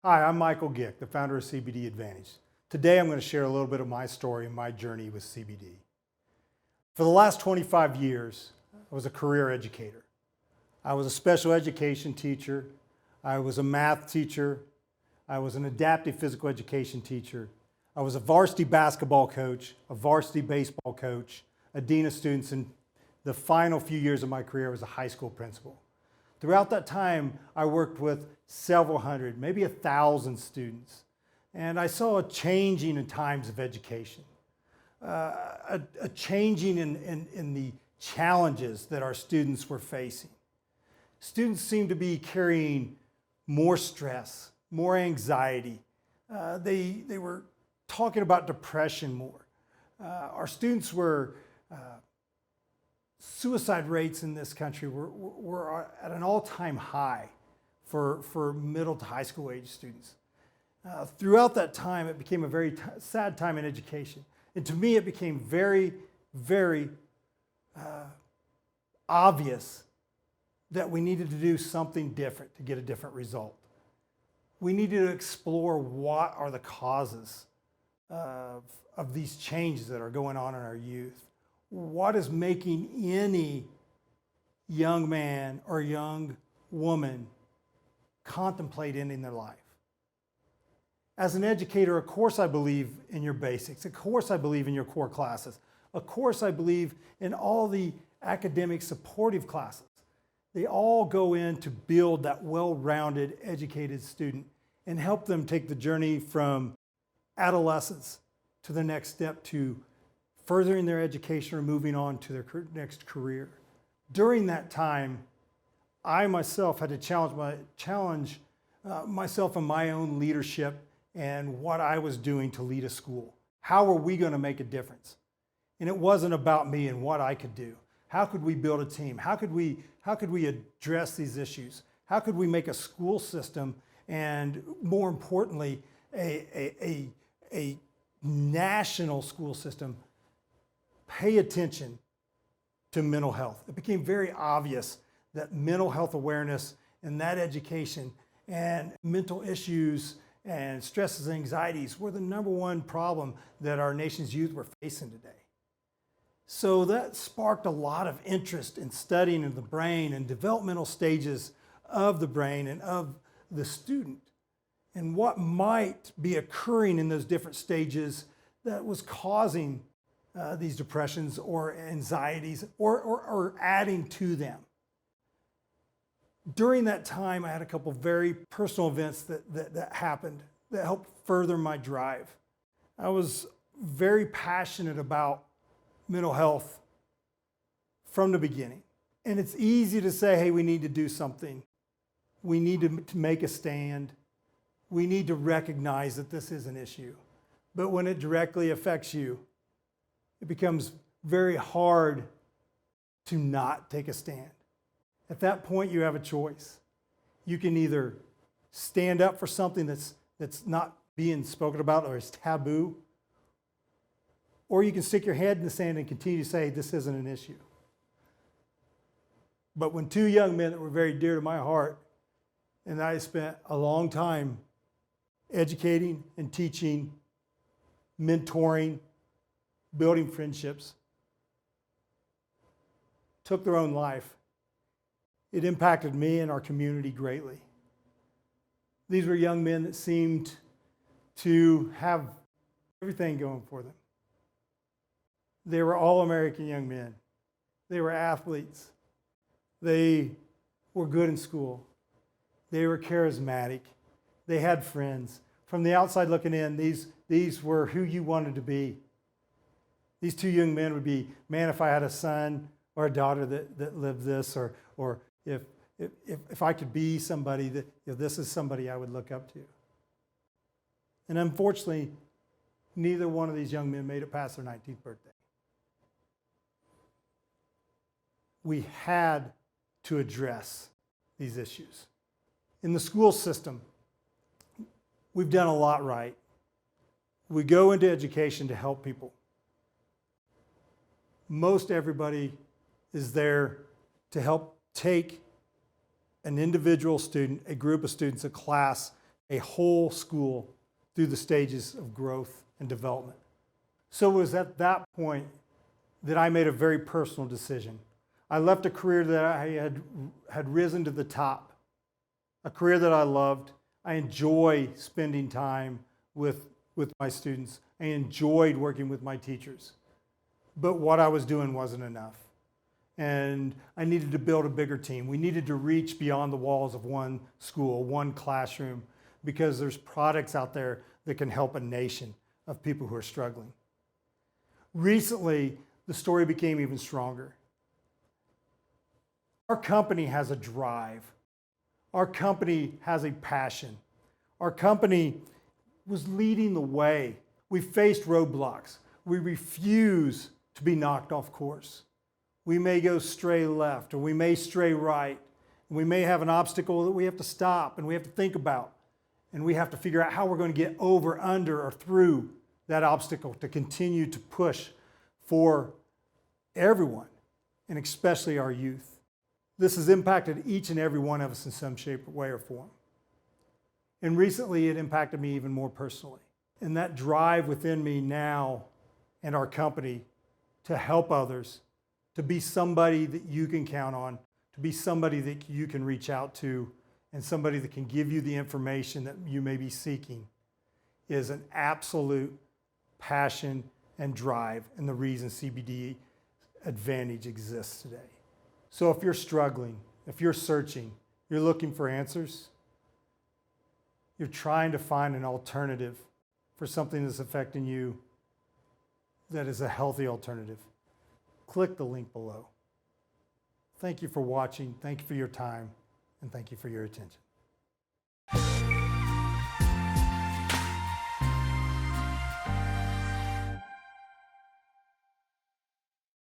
Hi, I'm Michael Gick, the founder of CBD Advantage. Today I'm going to share a little bit of my story and my journey with CBD. For the last 25 years, I was a career educator. I was a special education teacher. I was a math teacher. I was an adaptive physical education teacher. I was a varsity basketball coach, a varsity baseball coach, a dean of students, and the final few years of my career I was a high school principal. Throughout that time, I worked with several hundred, maybe 1,000 students. And I saw a changing in times of education, a changing in the challenges that our students were facing. Students seemed to be carrying more stress, more anxiety. They were talking about depression more. Our students were suicide rates in this country were at an all-time high for middle to high school age students. Throughout that time, it became a very sad time in education. And to me, it became very, very obvious that we needed to do something different to get a different result. We needed to explore what are the causes of these changes that are going on in our youth. What is making any young man or young woman contemplate ending their life? As an educator, of course I believe in your basics. Of course I believe in your core classes. Of course I believe in all the academic supportive classes. They all go in to build that well-rounded, educated student and help them take the journey from adolescence to the next step to furthering their education or moving on to their next career. During that time, I myself had to challenge myself in my own leadership and what I was doing to lead a school. How were we going to make a difference? And it wasn't about me and what I could do. How could we build a team? How could we address these issues? How could we make a school system and, more importantly, a national school system pay attention to mental health? It became very obvious that mental health awareness and that education and mental issues and stresses and anxieties were the #1 problem that our nation's youth were facing today. So that sparked a lot of interest in studying the brain and developmental stages of the brain and of the student and what might be occurring in those different stages that was causing these depressions or anxieties or adding to them. During that time, I had a couple very personal events that happened that helped further my drive. I was very passionate about mental health from the beginning. And it's easy to say, hey, we need to do something. We need to make a stand. We need to recognize that this is an issue. But when it directly affects you, it becomes very hard to not take a stand. At that point, you have a choice. You can either stand up for something that's not being spoken about or is taboo, or you can stick your head in the sand and continue to say, this isn't an issue. But when two young men that were very dear to my heart, and I spent a long time educating and teaching, mentoring, building friendships, took their own life, it impacted me and our community greatly. These were young men that seemed to have everything going for them. They were all American young men. They were athletes. They were good in school. They were charismatic. They had friends. From the outside looking in, these were who you wanted to be. These two young men would be, man, if I had a son or a daughter that lived this, or if I could be somebody that, this is somebody I would look up to. And unfortunately, neither one of these young men made it past their 19th birthday. We had to address these issues. In the school system, we've done a lot right. We go into education to help people. Most everybody is there to help take an individual student, a group of students, a class, a whole school through the stages of growth and development. So it was at that point that I made a very personal decision. I left a career that I had risen to the top, a career that I loved. I enjoy spending time with my students. I enjoyed working with my teachers. But what I was doing wasn't enough. And I needed to build a bigger team. We needed to reach beyond the walls of one school, one classroom, because there's products out there that can help a nation of people who are struggling. Recently, the story became even stronger. Our company has a drive. Our company has a passion. Our company was leading the way. We faced roadblocks. We refuse to be knocked off course. We may go stray left, or we may stray right. We may have an obstacle that we have to stop and we have to think about. And we have to figure out how we're going to get over, under, or through that obstacle to continue to push for everyone, and especially our youth. This has impacted each and every one of us in some shape, way, or form. And recently it impacted me even more personally. And that drive within me now and our company to help others, to be somebody that you can count on, to be somebody that you can reach out to, and somebody that can give you the information that you may be seeking, is an absolute passion and drive, and the reason CBD Advantage exists today. So if you're struggling, if you're searching, you're looking for answers, you're trying to find an alternative for something that's affecting you that is a healthy alternative, click the link below. Thank you for watching, thank you for your time, and thank you for your attention.